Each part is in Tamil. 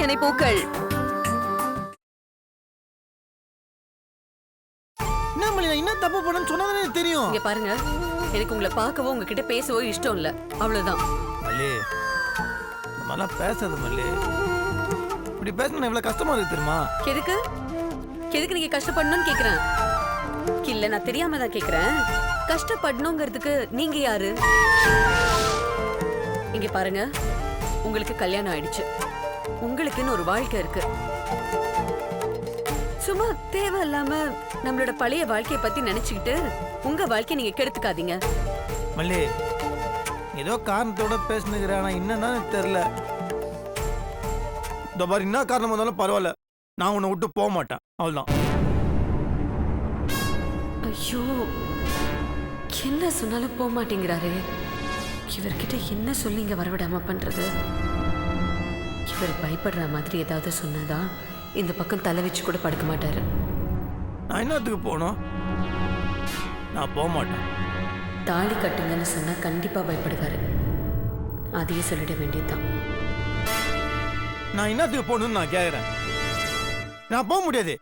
பிரச்சனை பூக்கள். என்ன மல்லி, நான் என்ன தப்பு பண்ணேன்னு சொன்னதானே எனக்கு தெரியும். இங்க பாருங்க, எனக்கு உங்களை பார்க்கவோ உங்ககிட்ட பேசவோ இஷ்டம் இல்ல, அவ்வளவுதான். மல்லி, இந்த மாதிரிலாம் பேசாத மல்லி. இப்படி பேசணும் எவ்வளவு கஷ்டமா இருக்கு தெரியுமா? எதுக்கு எதுக்கு நீங்க கஷ்டப்படணும்னு கேக்குறேன். இல்ல, நான் தெரியாம தான் கேக்குறேன். கஷ்டப்படணுங்கிறதுக்கு நீங்க யாரு? இங்க பாருங்க, உங்களுக்கு கல்யாணம் ஆயிடுச்சு, உங்களுக்குன்னு ஒரு வாழ்க்கை இருக்கு. சும்மா தேவையில்லாம நம்மளோட பழைய வாழ்க்கைய பத்தி நினைச்சுக்கிட்டு உங்க வாழ்க்கைய நீங்க கெடுத்துக்காதீங்க. மல்லி, ஏதோ காரணத்தோட பேசுனுக்கிறேன், ஆனா என்னன்னா தெரியல. இந்த மாதிரி என்ன காரணம் வந்தாலும் பரவாயில்ல, நான் உன்னை விட்டு போக மாட்டேன், அவ்வளவுதான். ஐயோ, என்ன சொன்னாலும் போக மாட்டேங்கிறாரு. இவர்கிட்ட என்ன சொல்லி இங்க வரவிடாம பண்றது? இவர் பயப்படுற மாதிரி ஏதாவது சொன்னதான் இந்த பக்கம் தலை வச்சு கூட படுக்க மாட்டாரு. நான் என்னத்துக்கு போகணும்? நான் போக மாட்டேன். தாலி கட்டுங்கன்னு சொன்னா கண்டிப்பா பயப்படுவாரு. அதையே சொல்லிட வேண்டியதுதான். நான் என்னத்துக்கு போகணும்னு நான் கேட்குறேன். நான் போக முடியாது.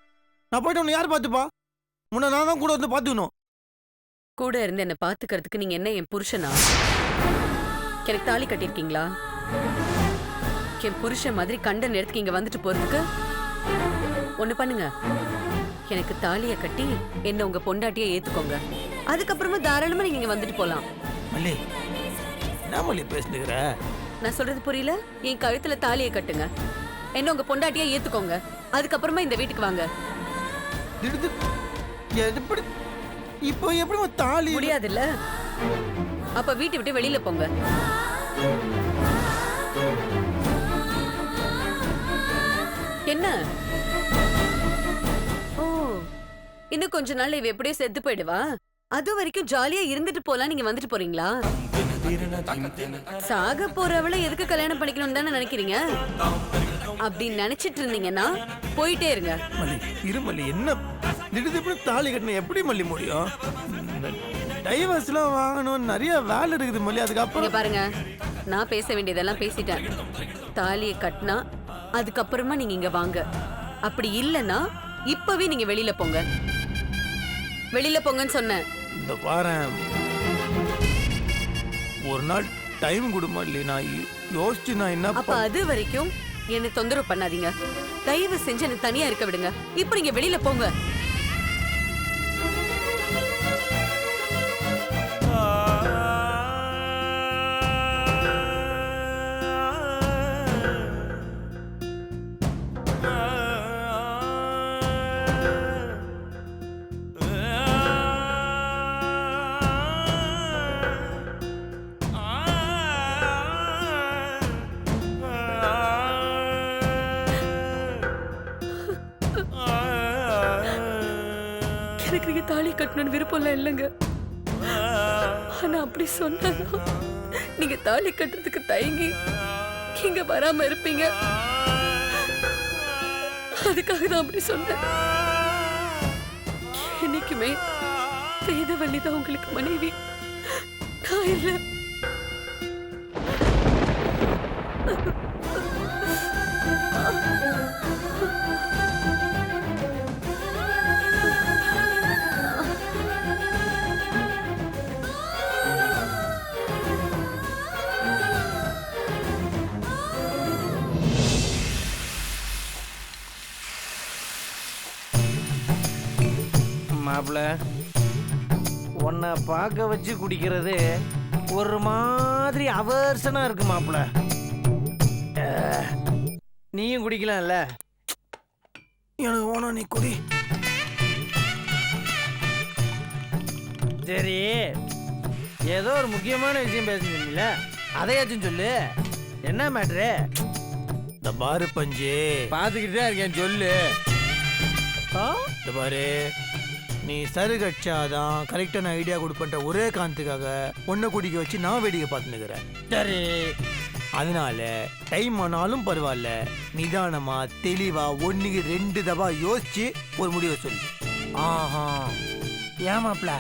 நான் போயிட்டு உன்னை யார் பார்த்துப்பா? உன்னை நான் தான் கூட வந்து பார்த்துக்கணும். கூட இருந்து என்ன பாத்துக்கிறதுக்கு நீங்க என்ன என் புருஷனா? எனக்கு தாலி கட்டியிருக்கீங்களா? என் புருஷன் மாதிரி கண்ட நேரத்துக்கு இங்க வந்துட்டு போறதுக்கு ஒண்ணு பண்ணுங்க, எனக்கு தாலியை கட்டி என்ன உங்க பொண்டாட்டியை ஏத்துக்கோங்க. அதுக்கப்புறமா தாராளமா நீங்க இங்க வந்துட்டு போலாம். மல்லி, என்ன மல்லி பேசுனுக்கிற? நான் சொல்றது புரியல? என் கழுத்துல தாலியை கட்டுங்க, என்ன உங்க பொண்டாட்டியை ஏத்துக்கோங்க. அதுக்கப்புறமா இந்த வீட்டுக்கு வாங்க. இப்போ எப்படி தாலி? முடியாதுல்ல? அப்ப வீட்டை விட்டு வெளியில போங்க. என்ன? ஓ, இன்னும் கொஞ்ச நாள் இவ எப்படியோ செத்து போயிடுவா, அது வரைக்கும் ஜாலியா இருந்துட்டு போலாம் நீங்க வந்துட்டு போறீங்களா? சாக போறவளை எதுக்கு கல்யாணம் பண்ணிக்கணும்னு தானே நினைக்கிறீங்க? அப்படி நினைச்சிட்டு இருந்தீங்கன்னா போயிட்டே இருங்க. மல்லி, இரு மல்லி, என்ன திடீர்னு தாலி கட்டின எப்படி மல்லி முடியும்? டைவர்ஸ்லாம் வாங்கணும், நிறைய வேலை இருக்குது மல்லி. அதுக்கப்புறம் பாருங்க, நான் பேச வேண்டியதெல்லாம் பேசிட்டேன். தாலியை கட்டினா அதுக்கப்புறமா நீங்க இங்க வாங்க. அப்படி இல்லைன்னா இப்பவே நீங்க வெளியில போங்க. வெளியில போங்கன்னு சொன்னேன். இந்த பாரேன், ஒரு நாள் டைம் கொடுமா இல்லையா? நான் யோசிச்சு நான் என்ன. அப்ப அது வரைக்கும் என்ன தொந்தரவு பண்ணாதீங்க. தயவு செஞ்சு எனக்கு தனியா இருக்க விடுங்க. இப்ப நீங்க வெளியில போங்க. எனக்கு நீங்க தாலி கட்டணும்னு விருப்பம்லாம் இல்லைங்க. ஆனா அப்படி சொன்னா நீங்க தாலி கட்டுறதுக்கு தயங்கி இங்க வராம இருப்பீங்க. அதுக்காக தான் அப்படி சொன்னேன். என்னைக்குமே வேதவள்ளி தான் உங்களுக்கு மனைவி, நான் இல்ல. மாப்பிள்ள, உன்னை பார்க்க வச்சு குடிக்கிறது ஒரு மாதிரி அவர்சனா இருக்கு மாப்பிள்ள. நீயும் குடிக்கலாம்ல? எனக்கு வேணாம், நீ குடி. சரி, ஏதோ ஒரு முக்கியமான விஷயம் பேசுறீங்கள, அதையாச்சும் சொல்லு. என்ன மேட்ரு? இந்த பாரு பஞ்சு, பார்த்துக்கிட்டு தான் இருக்கேன், சொல்லு. இந்த பாரு, நீ சருகச்சாதான் கரெக்டான ஐடியா கொடுப்பன்ற ஒரே காரணத்துக்காக ஒன்றை குடிக்க வச்சு நான் வேடிக்கை பார்த்துன்னுக்கிறேன். சரி, அதனால டைம் ஆனாலும் பரவாயில்ல, நிதானமா தெளிவா 1க்கு 2 தடவை யோசிச்சு ஒரு முடிவை சொல்லு. ஆஹா, ஏமாப்ல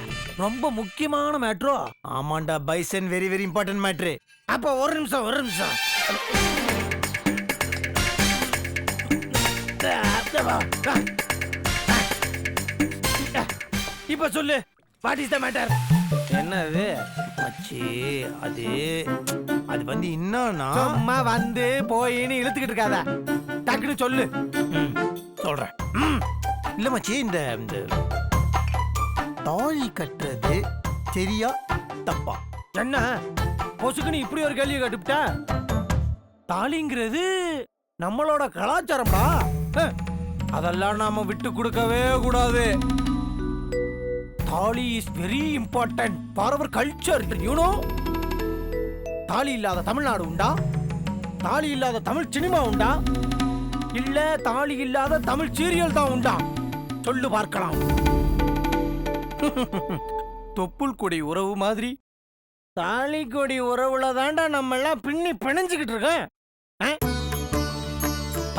ரொம்ப முக்கியமான மேட்ரோ? ஆமாண்டா bison, very very important matter. அப்ப ஒரு நிமிஷம் இப்ப சொல்லு, வாட் இஸ் த மேட்டர்? என்ன அது மச்சி அது அது வந்து என்னன்னா சும்மா வந்து போயின்னு இழுத்துக்கிட்டு இருக்காத, டக்குன்னு சொல்லு. சொல்றேன். இல்ல மச்சி, இந்த இந்த தாலி கட்டுறது சரியா தப்பா? என்ன பொசுக்குன்னு இப்படி ஒரு கேள்வி கட்டுப்பிட்ட? தாலிங்கிறது நம்மளோட கலாச்சாரம்டா. அதெல்லாம் நாம விட்டு கொடுக்கவே கூடாது. Thali is very important for our culture, you know. தாலி இல்லாத தமிழ்நாடு உண்டா? தாலி இல்லாத தமிழ் சினிமா உண்டா? இல்ல தாலி இல்லாத தமிழ் சீரியல் தான் உண்டா? சொல்லு பார்க்கலாம். தொப்புள் கொடி உறவு மாதிரி தாலி கொடி உறவுல தாண்டா நம்ம எல்லாம் பின்னி பிணைஞ்சுக்கிட்டு இருக்கேன்.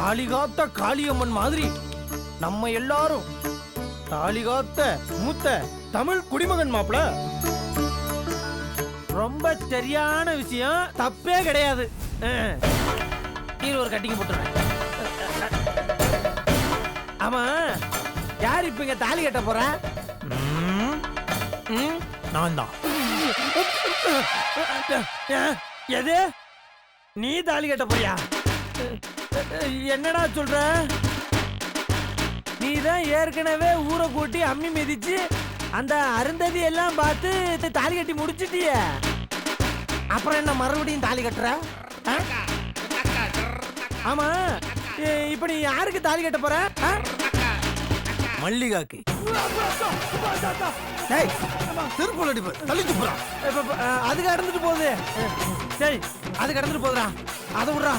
தாலி காத்த காளியம்மன் மாதிரி நம்ம எல்லாரும் தாலி காத்த மூத்த தமிழ் குடிமகன் மாப்பிள. ரொம்ப சரியான விஷயம், தப்பே கிடையாது. கீழே ஒரு கட்டிங்க போட்டுறேன். ஆமா, யார் இப்ப இங்க தாலி கட்ட போற? நான் தான். எது? நீ தாலி கட்ட போறியா? என்னடா சொல்ற? நீ தான் ஏற்கனவே ஊரை கூட்டி அம்மி மிதிச்சு அந்த அருந்ததி எல்லாம் பார்த்து தாலி கட்டி முடிச்சிட்டிய. அப்புறம் என்ன மறுபடியும் தாலி கட்டுற? ஆமா, இப்ப நீ யாருக்கு தாலி கட்ட போற? மல்லிகாக்கு. திருப்பூர் அடிப்பு தள்ளி துப்புறான். அது கடந்துட்டு போகுது. சரி, அது கடந்துட்டு போகுதுடா, அதை விடுறா.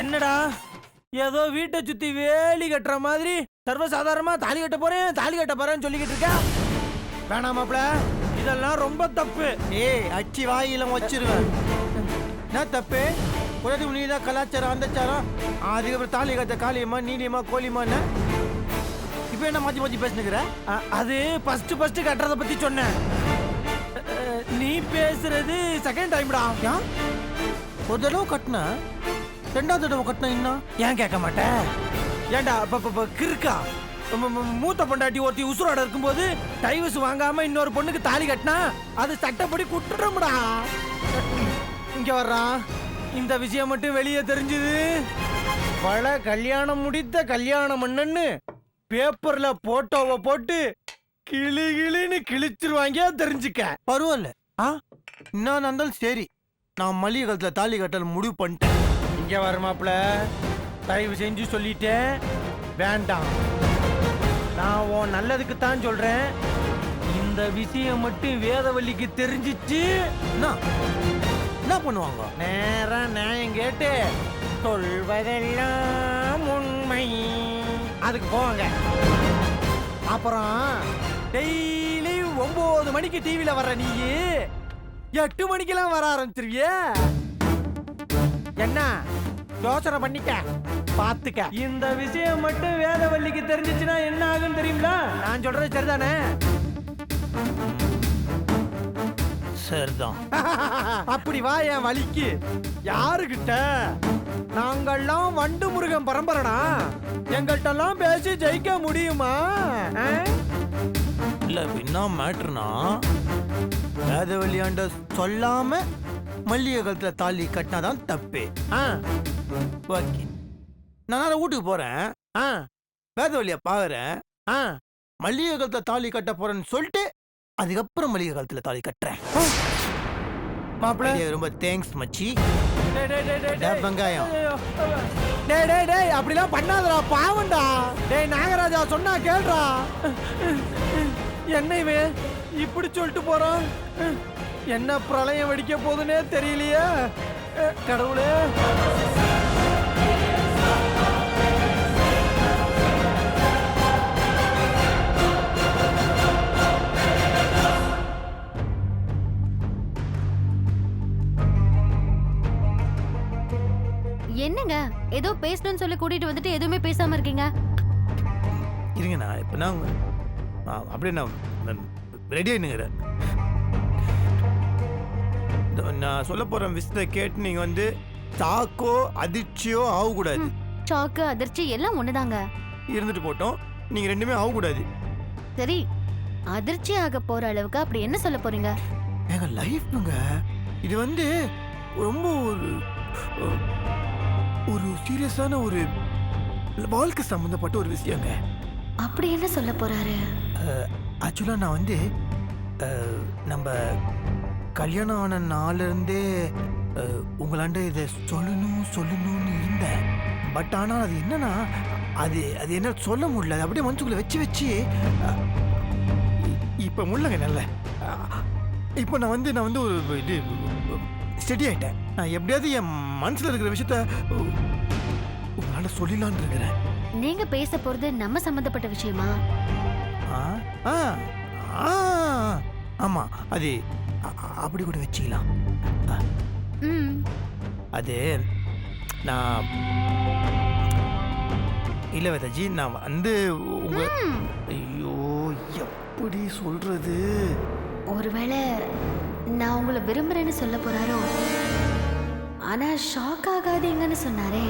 என்னடா ஏதோ வீட்டை சுத்தி வேலி கட்டுற மாதிரி சர்வசாதாரணமா தாலி கட்ட போறேன்னு சொல்லிக்கிட்டு இருக்க? வேணாம் மாப்ள, இதெல்லாம் ரொம்ப தப்பு. அச்சி வாயில வச்சிருவேன். என்ன தப்பு? உலக நீதான் கலாச்சாரம் அந்தச்சாரம், அதுக்கப்புறம் தாலி கட்ட காளியம்மா நீடியம்மா கோழியம்மா. இப்ப என்ன மாத்தி மாத்தி பேசுனுக்குற? அது ஃபர்ஸ்ட் கட்டுறத பத்தி சொன்னேன். நீ பேசுறது செகண்ட் டைம்டா. ஒரு தடவை கட்டினா ரெண்டாவது தடவை கட்டினா இன்னும் ஏன் கேட்க மாட்டேன்? ஏன்டா கிறுக்கா? மூத்த பொண்டாட்டி ஒருத்தி உசுரோட இருக்கும்போது டைவர்ஸ் வாங்காம இன்னொரு பொண்ணுக்கு தாலி கட்டினா அது சட்டப்படி குற்றம்டா. இங்க வர்றான், இந்த விஷயம் மட்டும் வெளியே தெரிஞ்சது பல கல்யாணம் முடித்த கல்யாணம் மன்னன்னு பேப்பர்ல போட்டோவை போட்டு கிளின்னு கிழிச்சிருவாங்க, தெரிஞ்சுக்க. பரவாயில்ல, என்ன இருந்தாலும் சரி, நான் மளிகை காலத்துல தாலி கட்டல் முடிவு பண்ணிட்டேன். இங்க வர மாப்ள, தயவு செஞ்சு சொல்லிட்டேன், வேண்டாம். நான் உன் நல்லதுக்கு தான் சொல்றேன். இந்த விஷயம் மட்டும் வேதவல்லிக்கு தெரிஞ்சிச்சு என்ன பண்ணுவாங்க? நேரா நியாயம் கேட்டு சொல்வதெல்லாம் உண்மை அதுக்கு போவாங்க. அப்புறம் டெய்லி 9 மணிக்கு டிவில வர்ற நீ 8 மணிக்கெல்லாம் வர ஆரம்பிச்சிருவிய. என்ன யோசனை பண்ணிக்க, பாத்துக்க. இந்த விஷயம் மட்டும் வேதவல்லிக்கு தெரிஞ்சிச்சுன்னா என்ன ஆகும் தெரியுங்களா? நான் சொல்றது சரிதானே? சரிதான். அப்படி வா என் வலிக்கு. யாருகிட்ட? நாங்கெல்லாம் வண்டு முருகன் பரம்பரடா. எங்கள்கிட்ட எல்லாம் பேசி ஜெயிக்க முடியுமா? இல்ல என்ன மேட்டர்னா, வேதவழியாண்ட சொல்லாம மல்லிகை காலத்துல தாலி கட்டினாதான் தப்பு. ஓகே, நான் வீட்டுக்கு போறேன், வேதவழியா பாக்குறேன், மல்லிகை காலத்துல தாலி கட்ட போறேன்னு சொல்லிட்டு அதுக்கப்புறம் மல்லிகை காலத்துல தாலி கட்டுறேன். மாப்பிள்ள ரொம்ப தேங்க்ஸ் மச்சி. வெங்காயம் அப்படிலாம் பண்ணாதடா, பாவண்டா. டேய் நாகராஜா, சொன்னா கேள்றா. என்ன இவன் இப்படி சொல்லிட்டு போறான்? என்ன பிரளயம் வெடிக்க போகுதுன்னே தெரியலையே கடவுளே. என்னங்க ஏதோ பேசணும்னு சொல்லி கூட்டிட்டு வந்துட்டு எதுவுமே பேசாம இருக்கீங்க? இருங்க, நான் இப்ப நான் அப்படியே நான் ரெடி ஆயிடுங்கிறேன். நான் சொல்ல போற விஷயத்தை கேட்டு நீங்க வந்து தாக்கோ அதிர்ச்சியோ ஆகக்கூடாது. ஷாக்கு அதிர்ச்சி எல்லாம் ஒண்ணுதாங்க. இருந்துட்டு போட்டோம், நீங்க ரெண்டுமே ஆகக்கூடாது. சரி, அதிர்ச்சி ஆக போற அளவுக்கு அப்படி என்ன சொல்ல போறீங்க? எங்க லைஃப்ங்க இது வந்து ரொம்ப ஒரு சீரியஸான ஒரு வாழ்க்கை சம்பந்தப்பட்ட ஒரு விஷயங்க. அப்படி என்ன சொல்ல போறாரு? ஆக்சுவலாக நான் வந்து நம்ம கல்யாணம் ஆன நாள்லேருந்தே உங்களாண்ட இதை சொல்லணும்னு இருந்தேன். பட் ஆனால் அது என்னன்னா அது என்ன சொல்ல முடியல. அது அப்படியே மனசுக்குள்ளே வச்சு இப்போ முடியலங்க. நல்ல இப்போ நான் வந்து ஒரு இது ஸ்டெடி ஆகிட்டேன். நான் எப்படியாவது என் மனசில் இருக்கிற விஷயத்த உங்களாண்ட சொல்லிடலான்னு இருக்கிறேன். நீங்க பேச போறது நம்ம சம்பந்தப்பட்ட விஷயமா? ஆமா, அது அப்படி கூட வச்சுக்கலாம். அது நான் இல்ல வேதாஜி, நான் வந்து உங்க ஐயோ எப்படி சொல்றது, ஒருவேளை நான் உங்களை விரும்புறேன்னு சொல்ல போறாரோ? ஆனா ஷாக் ஆகாதீங்கன்னு சொன்னாரே,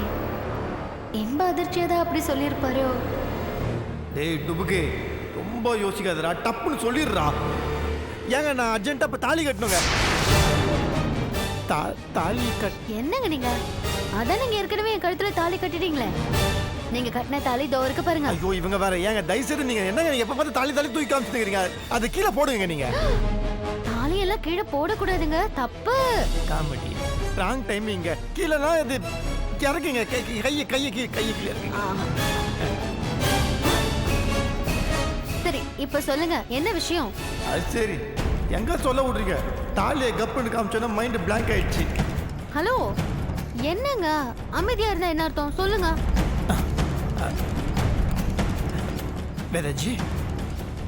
இன்ப அதிர்ச்சியா தான் அப்படி சொல்லியிருப்பாரோ? டேய் டுபுக்கு, ரொம்ப யோசிக்காதடா, டப்புன்னு சொல்லிடுறா. ஏங்க நான் அர்ஜென்ட்டா இப்ப தாலி கட்டணுங்க. தாலி என்னங்க நீங்க? அதான் நீங்க ஏற்கனவே என் கழுத்துல தாலி கட்டிட்டீங்களே. நீங்க கட்டின தாலி இதோ இருக்கு பாருங்க. ஐயோ இவங்க வேற. ஏங்க தயவுசெய்து நீங்க என்னங்க எப்ப பார்த்து தாலி தூக்கி காமிச்சுக்கிறீங்க? அது கீழே போடுங்க நீங்க. தாலி எல்லாம் கீழே போடக்கூடாதுங்க, தப்பு. Comedy wrong டைமிங்க. கீழேனா இது இறக்குங்க, கையை கீழே இறக்குங்க. சரி இப்ப சொல்லுங்க, என்ன விஷயம்? அது சரி, எங்க சொல்ல விடுறீங்க? தாலியை கப்புன்னு காமிச்சோன்னா மைண்ட் பிளாங்க் ஆயிடுச்சு. ஹலோ, என்னங்க அமைதியா இருந்தா என்ன அர்த்தம் சொல்லுங்க. வேதாஜி,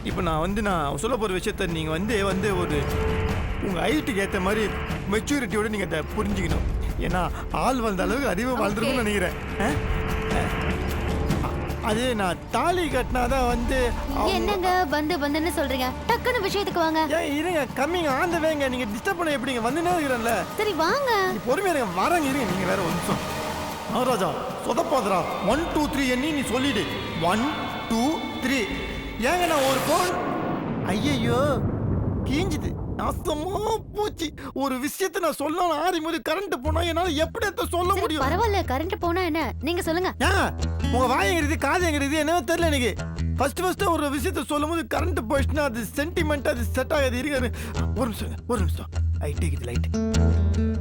இப்போ நான் சொல்ல போகிற விஷயத்த நீங்கள் வந்து ஒரு உங்கள் ஹைட்டுக்கு ஏற்ற மாதிரி மெச்சூரிட்டியோடு நீங்கள் அதை புரிஞ்சுக்கணும். ஏன்னா ஆள் வாழ்ந்த அளவுக்கு அறிவு வாழ்ந்துருக்குன்னு நினைக்கிறேன். அது நான் தாலி கட்டினாதான் வந்து என்னங்க வந்துன்னு சொல்றீங்க? டக்குன்னு விஷயத்துக்கு வாங்க. ஏன் இருங்க, கம்மிங்க ஆந்த வேங்க. நீங்கள் டிஸ்டர்ப் பண்ண எப்படிங்க? வந்துனே இருக்கிறேன்ல. சரி வாங்க. பொறுமையா இருங்க, வரங்க இருங்க. நீங்கள் வேற ஒரு நிமிஷம். ராஜா சொதப்பாதரா. 1 2 3 எண்ணி நீ சொல்லிடு. 1 2 3. ஏங்க நான் ஒரு கோல் ஐயோ கீஞ்சுது, நாசமா போச்சு. ஒரு விஷயத்தை நான் சொல்லலாம் ஆறும்போது கரண்ட் போனா என்னால எப்படி அதை சொல்ல முடியும்? பரவாயில்ல, கரண்ட் போனா என்ன, நீங்க சொல்லுங்க. உங்க வாயங்கிறது காதுங்கிறது என்ன தெரியல எனக்கு. ஃபர்ஸ்ட் ஒரு விஷயத்த சொல்லும் போது கரண்ட் போயிடுச்சுன்னா அது சென்டிமெண்ட், அது செட் ஆகாது. இருக்காரு ஒரு நிமிஷம். I take it light.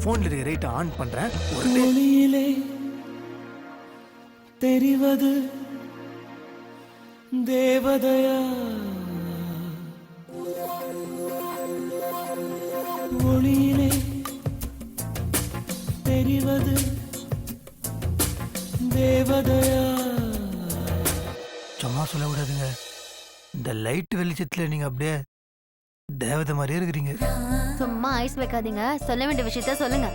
போன்ல இருக்க ரைட் ஆன் பண்றேன். ஒளியிலே தெரிவது தேவதையா, ஒளியிலே தெரிவது தேவதையா. சும்மா சொல்ல விடாதுங்க. இந்த லைட் வெளிச்சத்துல நீங்க அப்படியே தேவதை மாதிரியே இருக்கிறீங்க. சும்மா ஐஸ் வைக்காதீங்க, சொல்ல வேண்டிய விஷயத்த சொல்லுங்க.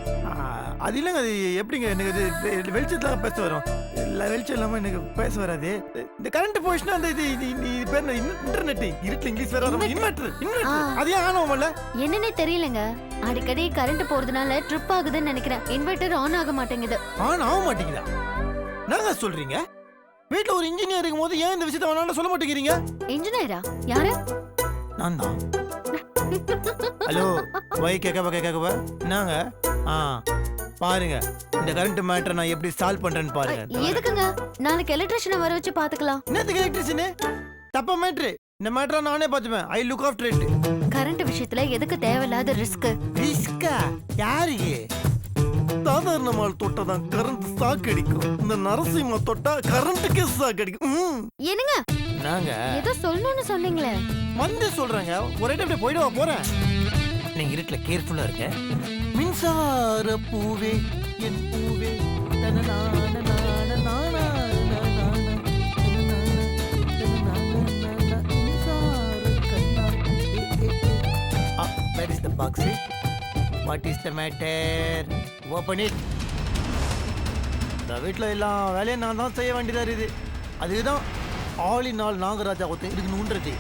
அது இல்லைங்க, அது எப்படிங்க எனக்கு இது வெளிச்சத்துல பேச வரும்? இல்லை வெளிச்சம் இல்லாமல் எனக்கு பேச வராது. இந்த கரண்ட் போயிடுச்சுன்னா அந்த இது பேர் இன்டர்நெட், இருட்டில் இங்கிலீஷ் வேற வரும். இன்வெர்டர் அதே ஆனோம்ல. என்னன்னே தெரியலங்க, அடிக்கடி கரண்ட் போறதுனால ட்ரிப் ஆகுதுன்னு நினைக்கிறேன். இன்வெர்டர் ஆன் ஆக மாட்டேங்குது. ஆன் ஆக மாட்டேங்குதா? நாங்க சொல்றீங்க வீட்டில் ஒரு இன்ஜினியர் இருக்கும் போது ஏன் இந்த விஷயத்த வேணாலும் சொல்ல மாட்டேங்கிறீங்க? இன்ஜினியரா? யாரு? நான் தான். ஹலோ வை கேட்கப்பா என்னங்க? பாருங்க இந்த கரண்ட் மேட்டரை நான் எப்படி சால்வ் பண்றேன்னு பாருங்க. எதுக்குங்க? நாளைக்கு எலக்ட்ரிஷியனை வர வச்சு பாத்துக்கலாம். என்னத்துக்கு எலக்ட்ரிஷியனு? தப்பா மேட்ரு. இந்த மேட்டரை நானே பார்த்துப்பேன். I look after it. Current விஷயத்துல எதுக்கு தேவையில்லாத ரிஸ்க்? ரிஸ்கா? யாருக்கு? சாதாரண மால் தொட்டா தான் கரண்ட் ஷாக் அடிக்கும். இந்த நரசிம்ம தொட்டா கரண்ட்டுக்கே ஷாக் அடிக்கும். என்னங்க நாங்க ஏதோ சொல்லணும்னு சொன்னீங்களே. வந்து சொல்றாங்க, ஒரே டைம் அப்படியே போயிடுவா போறேன். நீங்க இருட்டுல கேர்ஃபுல்லா இருக்க. மின்சார பூவே என் பூவே where is the box? What is the matter? Open it. இந்த வீட்டில் எல்லா வேலையும் நான் தான் செய்ய வேண்டியதாக இருக்குது. அதுதான் ஆல் நாகராஜா ஒருத்தர் இருக்குன்னுன்றது.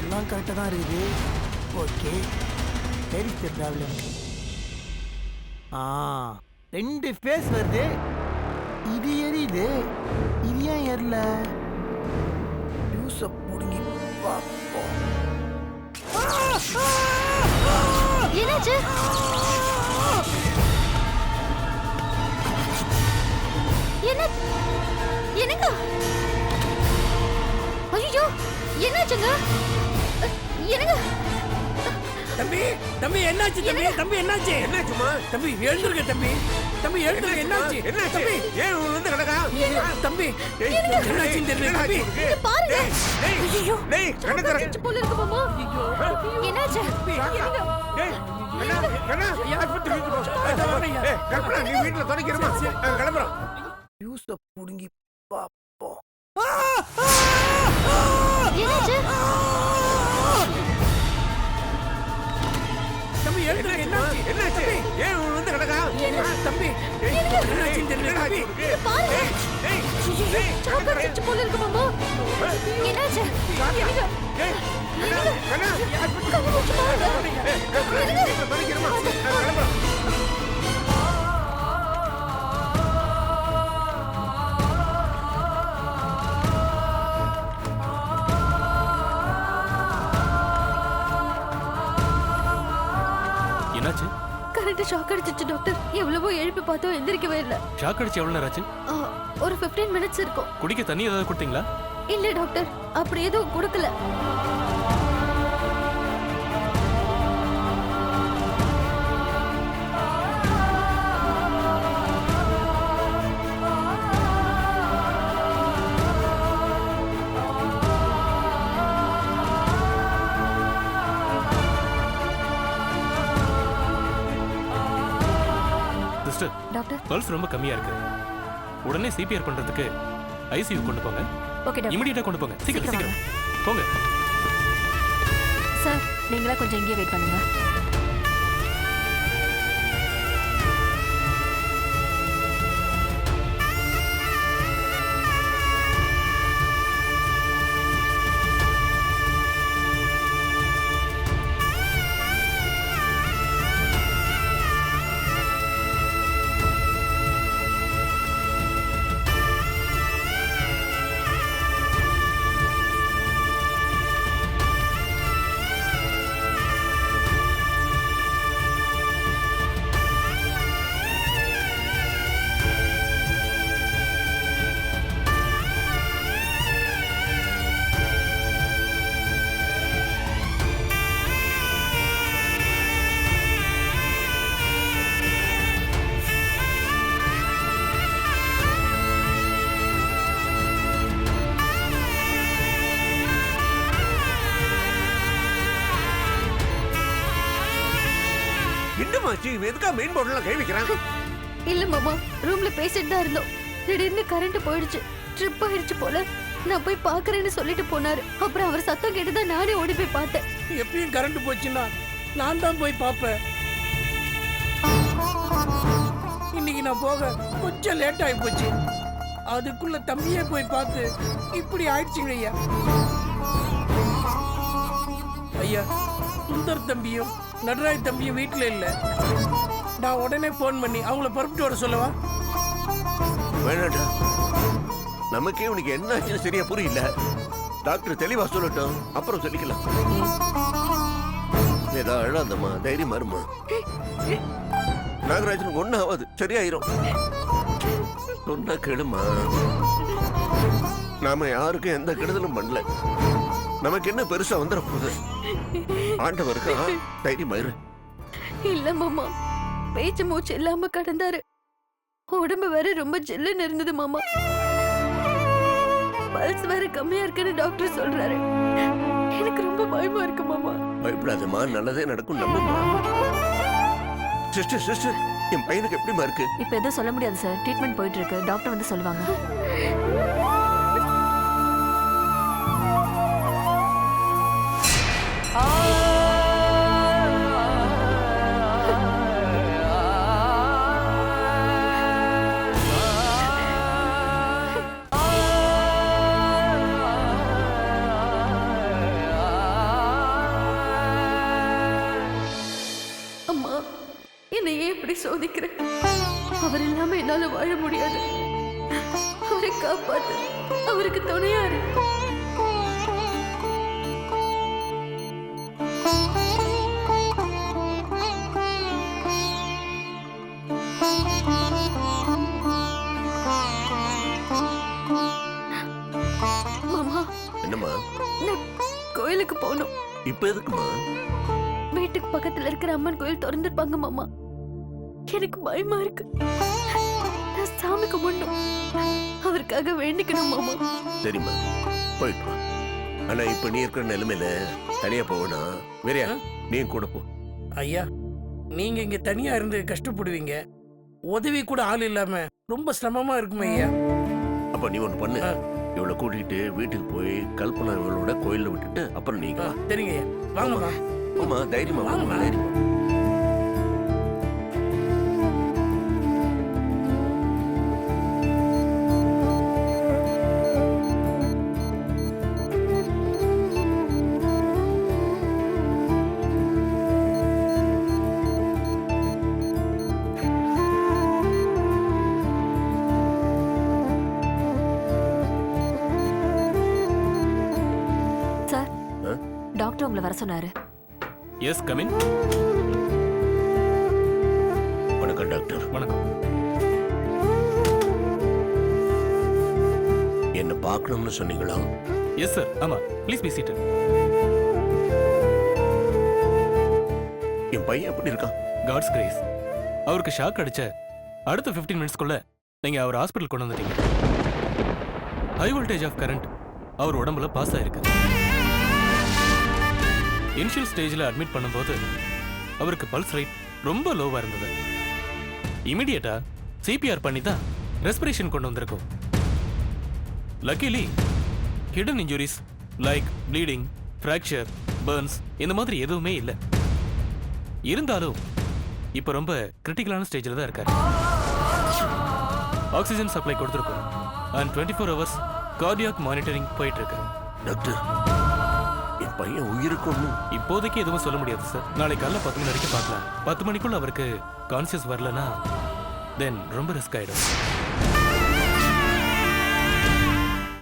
எல்லாம் கரெக்டாக தான் இருக்குது. Okay, very problem. 2 ஃபேஸ் வருது. இது எரியுது, இது ஏன் எரியல? ஜூஸை புடுங்கி பார்ப்போம். என்னாச்சு? என்ன என்னங்க? ஐயோ என்னாச்சுங்க? என்னங்க? தம்பி தம்பி என்னாச்சு தம்பி? தம்பி என்னாச்சு? என்னாச்சுமா? தம்பி எழுந்துருங்க தம்பி. தம்பி எழுந்துருங்க. என்னாச்சு? என்னாச்சு? தம்பி ஏன் வந்து கிடக்கா? தம்பி என்னாச்சுன்னு தெரியல தம்பி. இங்க பாருங்க. ஐயோ டேய் கண்ணு தர. போல இருக்கு மாமா. என்னாச்சு? டேய் கண்ணா கண்ணா ஆஸ்பத்திரி வீட்டுக்கு போ. ஏய் கற்பனா நீ வீட்ல துணைக்கிறமா? நான் கிளம்பறோம். ஜூஸை புடுங்கி பார்ப்போம். என்னாச்சு? தம்பி எழுந்துருங்க. என்னாச்சு? என்னாச்சு? ஏன் வந்து கிடக்கா? தம்பி என்னாச்சுன்னு தெரியல தம்பி. பாருங்க. டேய் ஐயோ சாக்கு அடிச்சு போல இருக்கு மாமா. என்னாச்சு? என்னங்க? டேய் கண்ணா கண்ணு மூச்சு பாருங்க. ஏய் கற்பனா நீ வீட்ல துணைக்கிறமா? நான் கிளம்பறோம். என்னாச்சு? கரண்ட் ஷாக் அடிச்சிச்சு டாக்டர். எவ்வளவோ எழுப்பி பார்த்தோம், எந்திரிக்கவே இல்ல. ஷாக் அடிச்சு எவ்வளவு நேரம் ஆச்சு? ஒரு 15 மினிட்ஸ் இருக்கும். குடிக்க தண்ணி ஏதாவது கொடுத்தீங்களா? இல்ல டாக்டர், அப்படி எதுவும் கொடுக்கல. Sister, doctor. பல்ஸ் ரொம்ப கம்மியா இருக்கு. உடனே சிபிஆர் பண்றதுக்கு ஐசியூ கொண்டு போங்க. Okay doctor. இமிடியேட்டா கொண்டு போங்க. சீக்கிரம் சீக்கிரம் போங்க. சார், நீங்களா கொஞ்சம் இங்கே வெயிட் பண்ணுங்க. என்னமாச்சு? எதுக்கா மெயின் போர்டுல கை வைக்கிறான்? இல்ல மாமா, ரூம்ல பேசிட்டு தான் இருந்தோம். திடீர்னு கரண்ட் போயிடுச்சு. ட்ரிப் ஆயிடுச்சு போல. நான் போய் பாக்குறேன்னு சொல்லிட்டு போனாரு. அப்புறம் அவர் சத்தம் கேட்டுதான் நானே ஓடி போய் பார்த்தேன். எப்பயும் கரண்ட் போச்சுன்னா நான் தான் போய் பார்ப்பேன். இன்னைக்கு நான் போக கொஞ்சம் லேட் ஆகி போச்சு. அதுக்குள்ள தம்பியே போய் பார்த்து இப்படி ஆயிடுச்சுங்க ஐயா. ஐயா, சுந்தர் தம்பியும் நடராஜ் தம்பியும் வீட்டுல இல்ல. நான் உடனே போன் பண்ணி அவங்கள புறப்பட்டு வர சொல்லவா? வேணாடா, நமக்கே உனக்கு என்ன ஆச்சுன்னு சரியா புரியல. டாக்டர் தெளிவா சொல்லட்டும், அப்புறம் சொல்லிக்கலாம். ஏதா அழாதம்மா, தைரியமா இருமா. நாகராஜனுக்கு ஒன்னும் ஆகாது, சரியாயிரும். சொன்னா கேளுமா. நாம யாருக்கும் எந்த கெடுதலும் பண்ணல. நமக்கு என்ன பெருசா வந்துட போகுது? ஆண்டவருக்கு தைரியமாயிரு. இல்ல மாமா, பேச்சு மூச்சு இல்லாம கடந்தாரு. உடம்பு வேற ரொம்ப ஜில்லுன்னு இருந்தது மாமா. பல்ஸ் வேற கம்மியா இருக்குன்னு டாக்டர் சொல்றாரு. எனக்கு ரொம்ப பயமா இருக்கு மாமா. பயப்படாதம்மா, நல்லதே நடக்கும், நம்புமா. சிஸ்டர் சிஸ்டர், என் பையனுக்கு எப்படிமா இருக்கு? இப்ப எதுவும் சொல்ல முடியாது சார். ட்ரீட்மெண்ட் போயிட்டு இருக்கு. டாக்டர் வந்து சொல்லுவாங்க. அம்மா, என்னை ஏன் இப்படி சோதிக்கிறேன். அவர் இல்லாம என்னால வாழ முடியாது. அவரை காப்பாத்து, அவருக்கு துணையா இரு. மாமா, என்னம்மா நான் கோயிலுக்கு போகணும். இப்ப எதுக்குமா? வீட்டுக்கு பக்கத்துல இருக்கிற அம்மன் கோயில் திறந்துருப்பாங்க மாமா. எனக்கு பயமா இருக்கு. நான் சாமி கும்பிடணும். அவருக்காக வேண்டிக்கணும் மாமா. சரிம்மா, போயிட்டு வா. ஆனா இப்ப நீ இருக்கிற நிலைமையில தனியா போவனா? வேறையா நீ கூட போ. ஐயா, நீங்க இங்க தனியா இருந்து கஷ்டப்படுவீங்க. உதவி கூட ஆள் இல்லாம ரொம்ப சிரமமா இருக்குமே ஐயா. அப்ப நீ ஒண்ணு பண்ணு, இவளை கூட்டிட்டு வீட்டுக்கு போய் கல்பனா இவளோட கோயில்ல விட்டுட்டு அப்புறம் நீங்க வா. சரிங்க ஐயா, வாங்கம்மா. ஆமா, தைரியமா வாங்கம்மா, வாங்கம்மா. தைரியமா. சார், ஆ? டாக்டர் உங்களை வர சொன்னாரு. Yes, come in. வணக்கம் டாக்டர். வணக்கம். என்ன பார்க்கணும்னு சொன்னீங்களா? எஸ் சார், ஆமா. Please be seated. என் பையன் எப்படி இருக்கான்? God's grace. அவருக்கு ஷாக் அடிச்ச அடுத்த 15 மினிட்ஸ்க்குள்ள நீங்க அவர் ஹாஸ்பிட்டல் கொண்டு வந்துட்டீங்க. ஹை வோல்டேஜ் ஆஃப் கரண்ட் அவர் உடம்புல பாஸ் ஆயிருக்கு. இனிஷியல் ஸ்டேஜில் அட்மிட் பண்ணும்போது அவருக்கு பல்ஸ் ரேட் ரொம்ப லோவா இருந்தது. இமிடியேட்டா சிபிஆர் பண்ணி தான் ரெஸ்பிரேஷன் கொண்டு வந்திருக்கோம். Luckily hidden injuries like bleeding, fracture, Burns இந்த மாதிரி எதுவுமே இல்லை. இருந்தாலும் இப்போ ரொம்ப கிரிட்டிக்கலான ஸ்டேஜில் தான் இருக்காரு. ஆக்சிஜன் சப்ளை கொடுத்துருக்கோம் அண்ட் 24 ஹவர்ஸ் கார்டியாக் மானிட்டரிங் போயிட்டு இருக்கு. டாக்டர், என் பையன் உயிருக்கு ஒண்ணும். இப்போதைக்கு எதுவும் சொல்ல முடியாது சார். நாளை காலைல 10 மணி வரைக்கும் பார்க்கலாம். 10 மணிக்குள்ள அவருக்கு கான்சியஸ் வரலனா தென் ரொம்ப ரிஸ்க் ஆயிடும்.